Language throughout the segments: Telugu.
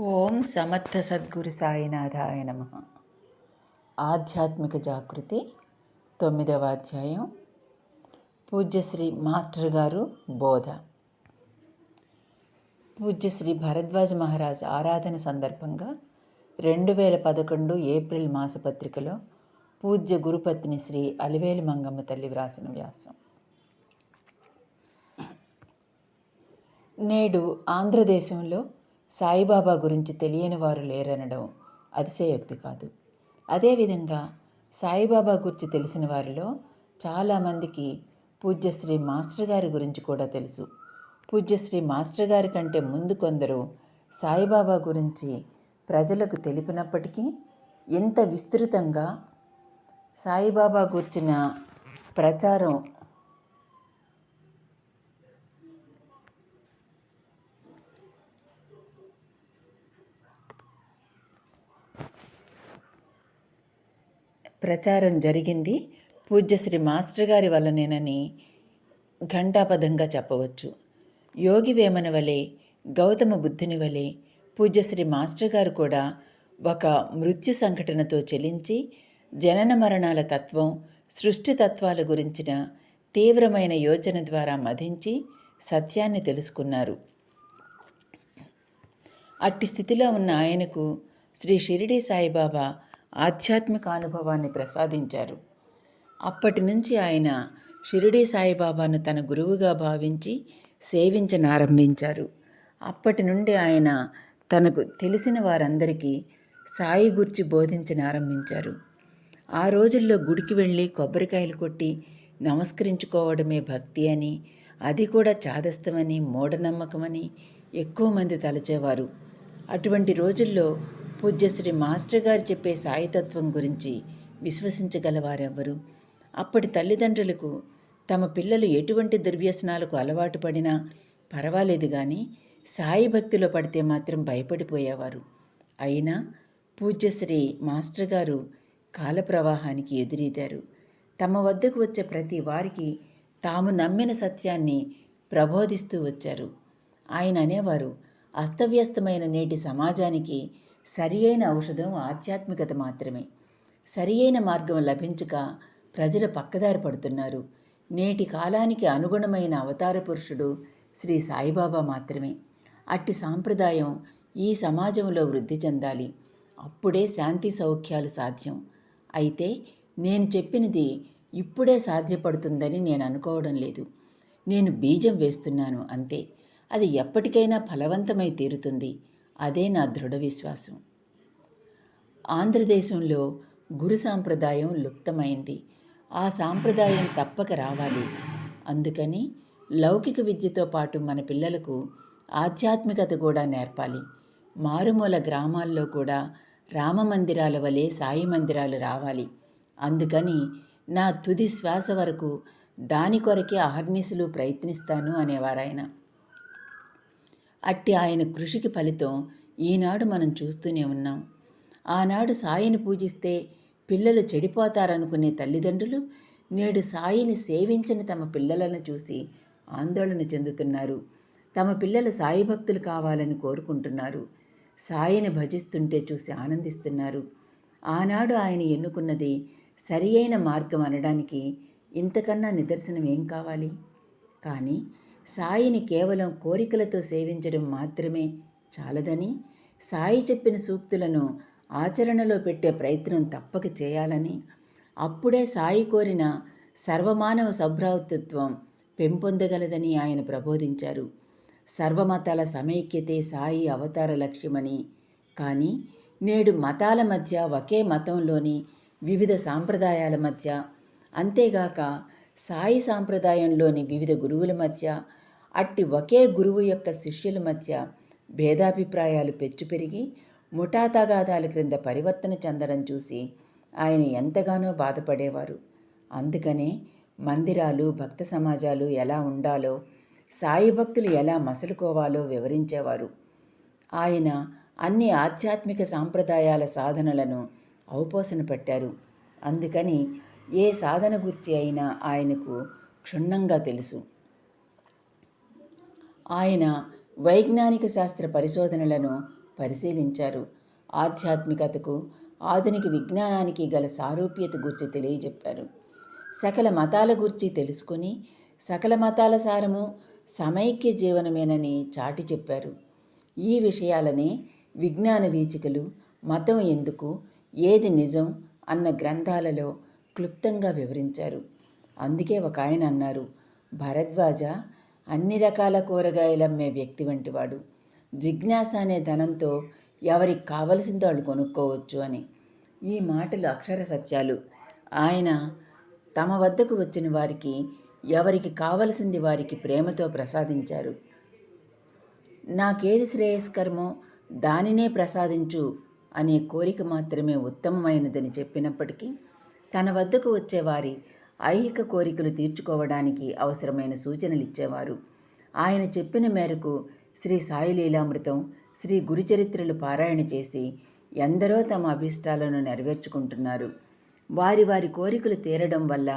ఓం సమర్థ సద్గురు సాయినాథాయ నమః. ఆధ్యాత్మిక జాగృతి 9వ అధ్యాయం. పూజ్యశ్రీ మాస్టర్ గారు బోధ. పూజ్యశ్రీ భరద్వాజ మహారాజ్ ఆరాధన సందర్భంగా 2011 ఏప్రిల్ మాసపత్రికలో పూజ్య గురుపత్ని శ్రీ అలివేలు మంగమ్మ తల్లి వ్రాసిన వ్యాసం. నేడు ఆంధ్రదేశంలో సాయిబాబా గురించి తెలియని వారు లేరనడం అతిశయోక్తి కాదు. అదేవిధంగా సాయిబాబా గురించి తెలిసిన వారిలో చాలామందికి పూజ్యశ్రీ మాస్టర్ గారి గురించి కూడా తెలుసు. పూజ్యశ్రీ మాస్టర్ గారి కంటే ముందు కొందరు సాయిబాబా గురించి ప్రజలకు తెలిపినప్పటికీ ఇంత విస్తృతంగా సాయిబాబా గురించిన ప్రచారం జరిగింది పూజ్యశ్రీ మాస్టర్ గారి వల్లనేనని ఘంటాపథంగా చెప్పవచ్చు. యోగి వేమన వలె, గౌతమ బుద్ధుని వలె పూజ్యశ్రీ మాస్టర్ గారు కూడా ఒక మృత్యు సంఘటనతో చెలించి జనన మరణాల తత్వం, సృష్టి తత్వాల గురించిన తీవ్రమైన యోచన ద్వారా మధించి సత్యాన్ని తెలుసుకున్నారు. అట్టి స్థితిలో ఉన్న ఆయనకు శ్రీ షిరిడి సాయిబాబా ఆధ్యాత్మిక అనుభవాన్ని ప్రసాదించారు. అప్పటి నుంచి ఆయన షిరిడి సాయిబాబాను తన గురువుగా భావించి సేవించనారంభించారు. అప్పటి నుండి ఆయన తనకు తెలిసిన వారందరికీ సాయి గురించి బోధించనారంభించారు. ఆ రోజుల్లో గుడికి వెళ్ళి కొబ్బరికాయలు కొట్టి నమస్కరించుకోవడమే భక్తి అని, అది కూడా చాదస్తమని, మూఢనమ్మకమని ఎక్కువ మంది తలచేవారు. అటువంటి రోజుల్లో పూజ్యశ్రీ మాస్టర్ గారు చెప్పే సాయితత్వం గురించి విశ్వసించగలవారెవ్వరు? అప్పటి తల్లిదండ్రులకు తమ పిల్లలు ఎటువంటి దుర్వ్యసనాలకు అలవాటు పడినా పర్వాలేదు కానీ సాయి భక్తిలో పడితే మాత్రం భయపడిపోయేవారు. అయినా పూజ్యశ్రీ మాస్టర్ గారు కాలప్రవాహానికి ఎదురీదారు. తమ వద్దకు వచ్చే ప్రతి వారికి తాము నమ్మిన సత్యాన్ని ప్రబోధిస్తూ వచ్చారు. ఆయన అనేవారు, అస్తవ్యస్తమైన నేటి సమాజానికి సరి అయిన ఔషధం ఆధ్యాత్మికత మాత్రమే. సరి అయిన మార్గం లభించక ప్రజలు పక్కదారి పడుతున్నారు. నేటి కాలానికి అనుగుణమైన అవతార పురుషుడు శ్రీ సాయిబాబా మాత్రమే. అట్టి సాంప్రదాయం ఈ సమాజంలో వృద్ధి చెందాలి. అప్పుడే శాంతి సౌఖ్యాలు సాధ్యం. అయితే నేను చెప్పినది ఇప్పుడే సాధ్యపడుతుందని నేను అనుకోవడం లేదు. నేను బీజం వేస్తున్నాను అంతే. అది ఎప్పటికైనా ఫలవంతమై తీరుతుంది. అదే నా దృఢ విశ్వాసం. ఆంధ్రదేశంలో గురు సాంప్రదాయం లుప్తమైంది. ఆ సాంప్రదాయం తప్పక రావాలి. అందుకని లౌకిక విద్యతో పాటు మన పిల్లలకు ఆధ్యాత్మికత కూడా నేర్పాలి. మారుమూల గ్రామాల్లో కూడా రామ మందిరాల వలె సాయి మందిరాలు రావాలి. అందుకని నా తుది శ్వాస వరకు దాని కొరకే అహర్నిశలు ప్రయత్నిస్తాను అనేవారాయన. అట్టి ఆయన కృషికి ఫలితం ఈనాడు మనం చూస్తూనే ఉన్నాం. ఆనాడు సాయిని పూజిస్తే పిల్లలు చెడిపోతారనుకునే తల్లిదండ్రులు నేడు సాయిని సేవించని తమ పిల్లలను చూసి ఆందోళన చెందుతున్నారు. తమ పిల్లలు సాయి భక్తులు కావాలని కోరుకుంటున్నారు. సాయిని భజిస్తుంటే చూసి ఆనందిస్తున్నారు. ఆనాడు ఆయన ఎన్నుకున్నది సరి అయిన మార్గం అనడానికి ఇంతకన్నా నిదర్శనం ఏం కావాలి? కానీ సాయిని కేవలం కోరికలతో సేవించడం మాత్రమే చాలదని, సాయి చెప్పిన సూక్తులను ఆచరణలో పెట్టే ప్రయత్నం తప్పక చేయాలని, అప్పుడే సాయి కోరిన సర్వమానవ సభ్రాతృత్వం పెంపొందగలదని ఆయన ప్రబోధించారు. సర్వమతాల సమైక్యతే సాయి అవతార లక్ష్యమని. కానీ నేడు మతాల మధ్య, ఒకే మతంలోని వివిధ సాంప్రదాయాల మధ్య, అంతేగాక సాయి సాంప్రదాయంలోని వివిధ గురువుల మధ్య, అట్టి ఒకే గురువు యొక్క శిష్యుల మధ్య భేదాభిప్రాయాలు పెరిగి ముఠా తగాదాల క్రింద పరివర్తన చెందడం చూసి ఆయన ఎంతగానో బాధపడేవారు. అందుకనే మందిరాలు, భక్త సమాజాలు ఎలా ఉండాలో, సాయి భక్తులు ఎలా మసలుకోవాలో వివరించేవారు. ఆయన అన్ని ఆధ్యాత్మిక సాంప్రదాయాల సాధనలను ఔపోసన పెట్టారు. అందుకని ఏ సాధన గురించి అయినా ఆయనకు క్షుణ్ణంగా తెలుసు. ఆయన వైజ్ఞానిక శాస్త్ర పరిశోధనలను పరిశీలించారు. ఆధ్యాత్మికతకు ఆధునిక విజ్ఞానానికి గల సారూప్యత గురించి తెలియజెప్పారు. సకల మతాల గురించి తెలుసుకుని సకల మతాల సారము సమైక్య జీవనమేనని చాటి చెప్పారు. ఈ విషయాలనే విజ్ఞాన వీచికలు, మతం ఎందుకు, ఏది నిజం అన్న గ్రంథాలలో క్లుప్తంగా వివరించారు. అందుకే ఒక ఆయన అన్నారు, భరద్వాజ అన్ని రకాల కూరగాయలమ్మే వ్యక్తి వంటివాడు. జిజ్ఞాస అనే ధనంతో ఎవరికి కావలసిందో వాళ్ళు కొనుక్కోవచ్చు అని. ఈ మాటలు అక్షర సత్యాలు. ఆయన తమ వద్దకు వచ్చిన వారికి ఎవరికి కావలసింది వారికి ప్రేమతో ప్రసాదించారు. నాకేది శ్రేయస్కరమో దానినే ప్రసాదించు అనే కోరిక మాత్రమే ఉత్తమమైనదని చెప్పినప్పటికీ తన వద్దకు వచ్చేవారి ఐహిక కోరికలు తీర్చుకోవడానికి అవసరమైన సూచనలు ఇచ్చేవారు. ఆయన చెప్పిన మేరకు శ్రీ సాయి లీలామృతం, శ్రీ గురుచరిత్రలు పారాయణ చేసి ఎందరో తమ అభీష్టాలను నెరవేర్చుకుంటున్నారు. వారి వారి కోరికలు తీరడం వల్ల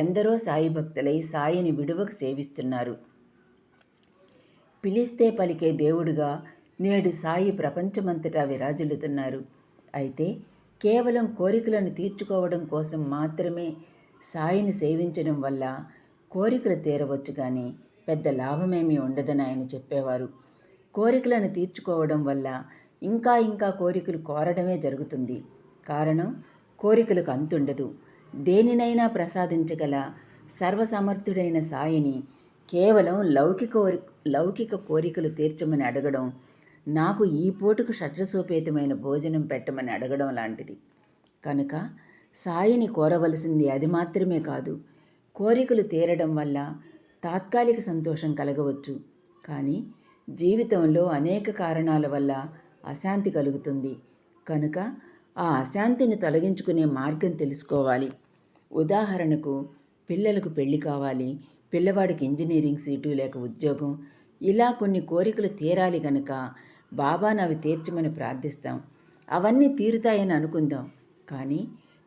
ఎందరో సాయి భక్తులై సాయిని విడువకు సేవిస్తున్నారు. పిలిస్తే పలికే దేవుడుగా నేడు సాయి ప్రపంచమంతటా విరాజిల్లుతున్నారు. అయితే కేవలం కోరికలను తీర్చుకోవడం కోసం మాత్రమే సాయిని సేవించడం వల్ల కోరికలు తీరవచ్చు కానీ పెద్ద లాభమేమీ ఉండదని ఆయన చెప్పేవారు. కోరికలను తీర్చుకోవడం వల్ల ఇంకా ఇంకా కోరికలు కోరడమే జరుగుతుంది. కారణం, కోరికలకు అంతుండదు. దేనినైనా ప్రసాదించగల సర్వసమర్థుడైన సాయిని కేవలం లౌకిక కోరికలు తీర్చమని అడగడం నాకు ఈ పూటకు షడ్రసోపేతమైన భోజనం పెట్టమని అడగడం లాంటిది. కనుక సాయిని కోరవలసింది అది మాత్రమే కాదు. కోరికలు తీరడం వల్ల తాత్కాలిక సంతోషం కలగవచ్చు, కానీ జీవితంలో అనేక కారణాల వల్ల అశాంతి కలుగుతుంది. కనుక ఆ అశాంతిని తొలగించుకునే మార్గం తెలుసుకోవాలి. ఉదాహరణకు, పిల్లలకు పెళ్లి కావాలి, పిల్లవాడికి ఇంజనీరింగ్ సీటు లేక ఉద్యోగం, ఇలా కొన్ని కోరికలు తీరాలి గనుక బాబాను అవి తీర్చమని ప్రార్థిస్తాం. అవన్నీ తీరుతాయని అనుకుందాం. కానీ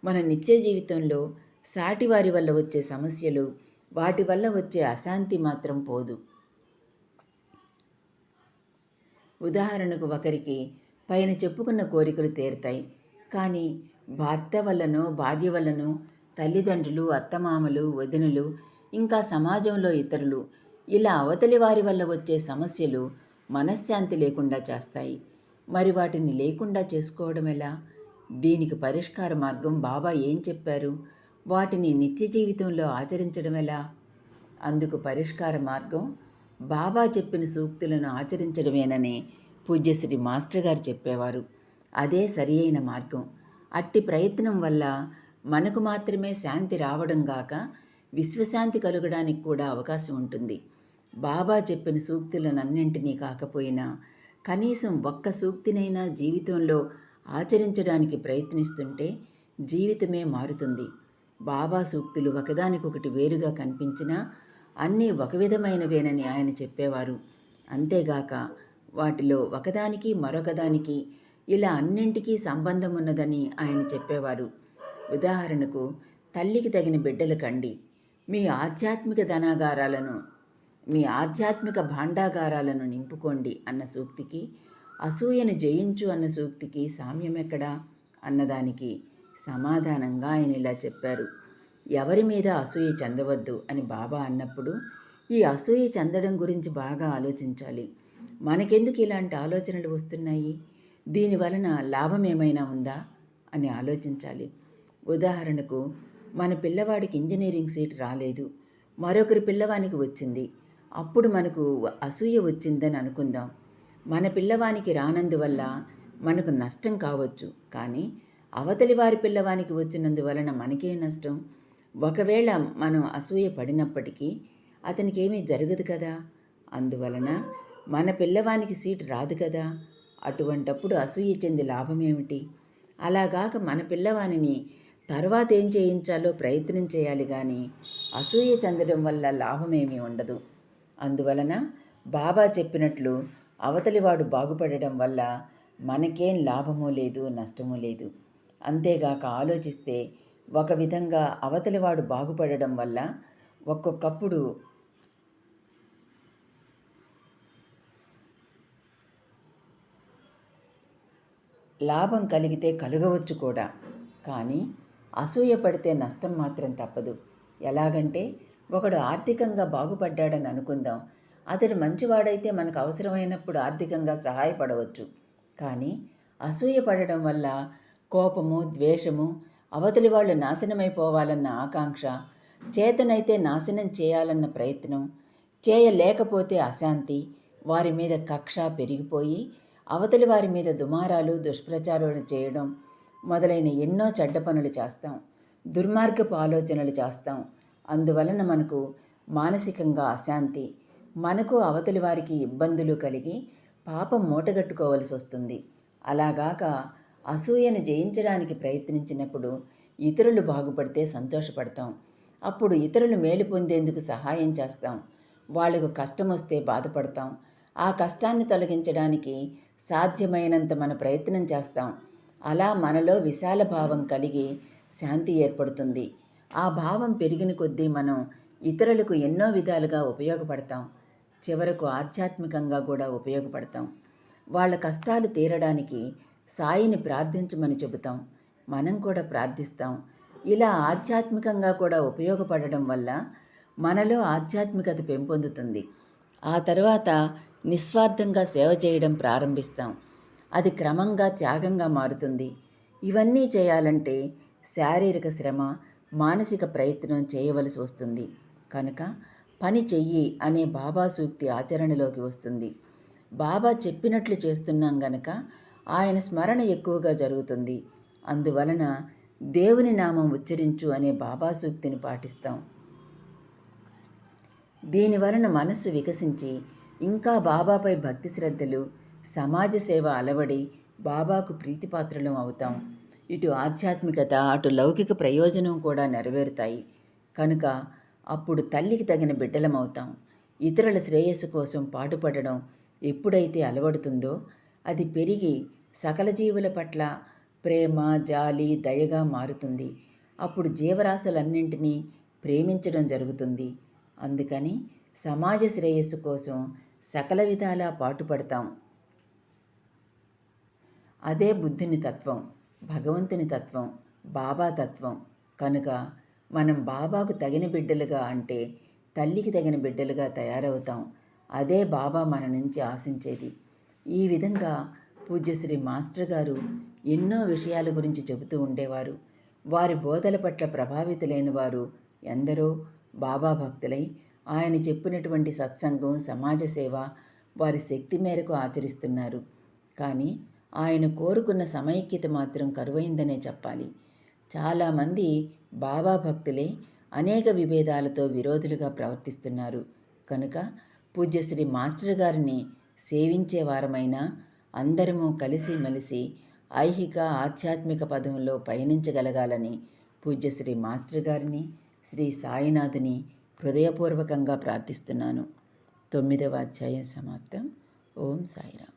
మన నిత్య జీవితంలో సాటివారి వల్ల వచ్చే సమస్యలు, వాటి వల్ల వచ్చే అశాంతి మాత్రం పోదు. ఉదాహరణకు, ఒకరికి పైన చెప్పుకున్న కోరికలు తీరుతాయి, కానీ భర్త వల్లనో భార్య వల్లనో తల్లిదండ్రులు, అత్తమామలు, వదినలు, ఇంకా సమాజంలో ఇతరులు, ఇలా అవతలి వారి వల్ల వచ్చే సమస్యలు మనశ్శాంతి లేకుండా చేస్తాయి. మరి వాటిని లేకుండా చేసుకోవడం ఎలా? దీనికి పరిష్కార మార్గం బాబా ఏం చెప్పారు? వాటిని నిత్య జీవితంలో ఆచరించడం ఎలా? అందుకు పరిష్కార మార్గం బాబా చెప్పిన సూక్తులను ఆచరించడమేనని పూజ్యశ్రీ మాస్టర్ గారు చెప్పేవారు. అదే సరి అయిన మార్గం. అట్టి ప్రయత్నం వల్ల మనకు మాత్రమే శాంతి రావడం గాక విశ్వశాంతి కలగడానికి కూడా అవకాశం ఉంటుంది. బాబా చెప్పిన సూక్తులనన్నింటినీ కాకపోయినా కనీసం ఒక్క సూక్తినైనా జీవితంలో ఆచరించడానికి ప్రయత్నిస్తుంటే జీవితమే మారుతుంది. బాబా సూక్తులు ఒకదానికొకటి వేరుగా కనిపించినా అన్నీ ఒక విధమైనవేనని ఆయన చెప్పేవారు. అంతేగాక వాటిలో ఒకదానికి మరొకదానికి ఇలా అన్నింటికీ సంబంధం ఉన్నదని ఆయన చెప్పేవారు. ఉదాహరణకు, తల్లికి తగిన బిడ్డలు కండి, మీ ఆధ్యాత్మిక భాండాగారాలను నింపుకోండి అన్న సూక్తికి, అసూయను జయించు అన్న సూక్తికి సామ్యమెక్కడా అన్నదానికి సమాధానంగా ఆయన ఇలా చెప్పారు. ఎవరి మీద అసూయ చెందవద్దు అని బాబా అన్నప్పుడు ఈ అసూయ చెందడం గురించి బాగా ఆలోచించాలి. మనకెందుకు ఇలాంటి ఆలోచనలు వస్తున్నాయి? దీనివలన లాభం ఏమైనా ఉందా అని ఆలోచించాలి. ఉదాహరణకు, మన పిల్లవాడికి ఇంజనీరింగ్ సీట్ రాలేదు, మరొకరి పిల్లవానికి వచ్చింది. అప్పుడు మనకు అసూయ వచ్చిందని అనుకుందాం. మన పిల్లవానికి రానందువల్ల మనకు నష్టం కావచ్చు, కానీ అవతలి వారి పిల్లవానికి వచ్చినందువలన మనకేం నష్టం? ఒకవేళ మనం అసూయ పడినప్పటికీ అతనికి ఏమీ జరగదు కదా. అందువలన మన పిల్లవానికి సీటు రాదు కదా. అటువంటప్పుడు అసూయ చెంది లాభమేమిటి? అలాగాక మన పిల్లవానిని తర్వాత ఏం చేయించాలో ప్రయత్నం చేయాలి కానీ అసూయ చెందడం వల్ల లాభమేమీ ఉండదు. అందువలన బాబా చెప్పినట్లు అవతలివాడు బాగుపడడం వల్ల మనకేం లాభమూ లేదు, నష్టమూ లేదు. అంతేగాక ఆలోచిస్తే ఒక విధంగా అవతలివాడు బాగుపడడం వల్ల ఒక్కొక్కప్పుడు లాభం కలిగితే కలగవచ్చు కూడా. కానీ అసూయ పడితే నష్టం మాత్రం తప్పదు. ఎలాగంటే, ఒకడు ఆర్థికంగా బాగుపడ్డాడని అనుకుందాం. అతడు మంచివాడైతే మనకు అవసరమైనప్పుడు ఆర్థికంగా సహాయపడవచ్చు. కానీ అసూయ పడడం వల్ల కోపము, ద్వేషము, అవతలి వాళ్ళు నాశనమైపోవాలన్న ఆకాంక్ష, చేతనైతే నాశనం చేయాలన్న ప్రయత్నం, చేయలేకపోతే అశాంతి, వారి మీద కక్ష పెరిగిపోయి అవతలి వారి మీద దుమారాలు, దుష్ప్రచారాలు చేయడం మొదలైన ఎన్నో చెడ్డ పనులు చేస్తాం. దుర్మార్గపు ఆలోచనలు చేస్తాం. అందువలన మనకు మానసికంగా అశాంతి, మనకు అవతలి వారికి ఇబ్బందులు కలిగి పాపం మూటగట్టుకోవలసి వస్తుంది. అలాగాక అసూయను జయించడానికి ప్రయత్నించినప్పుడు ఇతరులు బాగుపడితే సంతోషపడతాం. అప్పుడు ఇతరులు మేలు పొందేందుకు సహాయం చేస్తాం. వాళ్లకు కష్టం వస్తే బాధపడతాం. ఆ కష్టాన్ని తొలగించడానికి సాధ్యమైనంత మన ప్రయత్నం చేస్తాం. అలా మనలో విశాల భావం కలిగి శాంతి ఏర్పడుతుంది. ఆ భావం పెరిగిన కొద్దీ మనం ఇతరులకు ఎన్నో విధాలుగా ఉపయోగపడతాం. చివరకు ఆధ్యాత్మికంగా కూడా ఉపయోగపడతాం. వాళ్ళ కష్టాలు తీరడానికి సాయిని ప్రార్థించమని చెబుతాం. మనం కూడా ప్రార్థిస్తాం. ఇలా ఆధ్యాత్మికంగా కూడా ఉపయోగపడడం వల్ల మనలో ఆధ్యాత్మికత పెంపొందుతుంది. ఆ తర్వాత నిస్వార్థంగా సేవ చేయడం ప్రారంభిస్తాం. అది క్రమంగా త్యాగంగా మారుతుంది. ఇవన్నీ చేయాలంటే శారీరక శ్రమ, మానసిక ప్రయత్నం చేయవలసి వస్తుంది. కనుక పని చెయ్యి అనే బాబా సూక్తి ఆచరణలోకి వస్తుంది. బాబా చెప్పినట్లు చేస్తున్నాం గనక ఆయన స్మరణ ఎక్కువగా జరుగుతుంది. అందువలన దేవుని నామం ఉచ్చరించు అనే బాబా సూక్తిని పాటిస్తాం. దీనివలన మనస్సు వికసించి ఇంకా బాబాపై భక్తి శ్రద్ధలు, సమాజ సేవ అలవడి బాబాకు ప్రీతిపాత్రలం అవుతాం. ఇటు ఆధ్యాత్మికత, అటు లౌకిక ప్రయోజనం కూడా నెరవేరుతాయి. కనుక అప్పుడు తల్లికి తగిన బిడ్డలమవుతాం. ఇతరుల శ్రేయస్సు కోసం పాటుపడడం ఎప్పుడైతే అలవడుతుందో అది పెరిగి సకల జీవుల పట్ల ప్రేమ, జాలి, దయగా మారుతుంది. అప్పుడు జీవరాశులన్నింటినీ ప్రేమించడం జరుగుతుంది. అందుకని సమాజ శ్రేయస్సు కోసం సకల విధాలా పాటుపడతాం. అదే బుద్ధుని తత్వం, భగవంతుని తత్వం, బాబా తత్వం. కనుక మనం బాబాకు తగిన బిడ్డలుగా అంటే తల్లికి తగిన బిడ్డలుగా తయారవుతాం. అదే బాబా మన నుంచి ఆశించేది. ఈ విధంగా పూజ్యశ్రీ మాస్టర్ గారు ఎన్నో విషయాల గురించి చెబుతూ ఉండేవారు. వారి బోధల పట్ల ప్రభావితులైన వారు ఎందరో బాబా భక్తులై ఆయన చెప్పినటువంటి సత్సంగం, సమాజ సేవ వారి శక్తి మేరకు ఆచరిస్తున్నారు. కానీ ఆయన కోరుకున్న సమైక్యత మాత్రం కరువైందనే చెప్పాలి. చాలామంది బాబా భక్తులే అనేక విభేదాలతో విరోధులుగా ప్రవర్తిస్తున్నారు. కనుక పూజ్యశ్రీ మాస్టర్ గారిని సేవించే వారమైనా అందరము కలిసిమెలిసి ఐహిక ఆధ్యాత్మిక పదంలో పయనించగలగాలని పూజ్యశ్రీ మాస్టర్ గారిని, శ్రీ సాయినాథుని హృదయపూర్వకంగా ప్రార్థిస్తున్నాను. 9వ అధ్యాయం సమాప్తం. ఓం సాయిరామ్.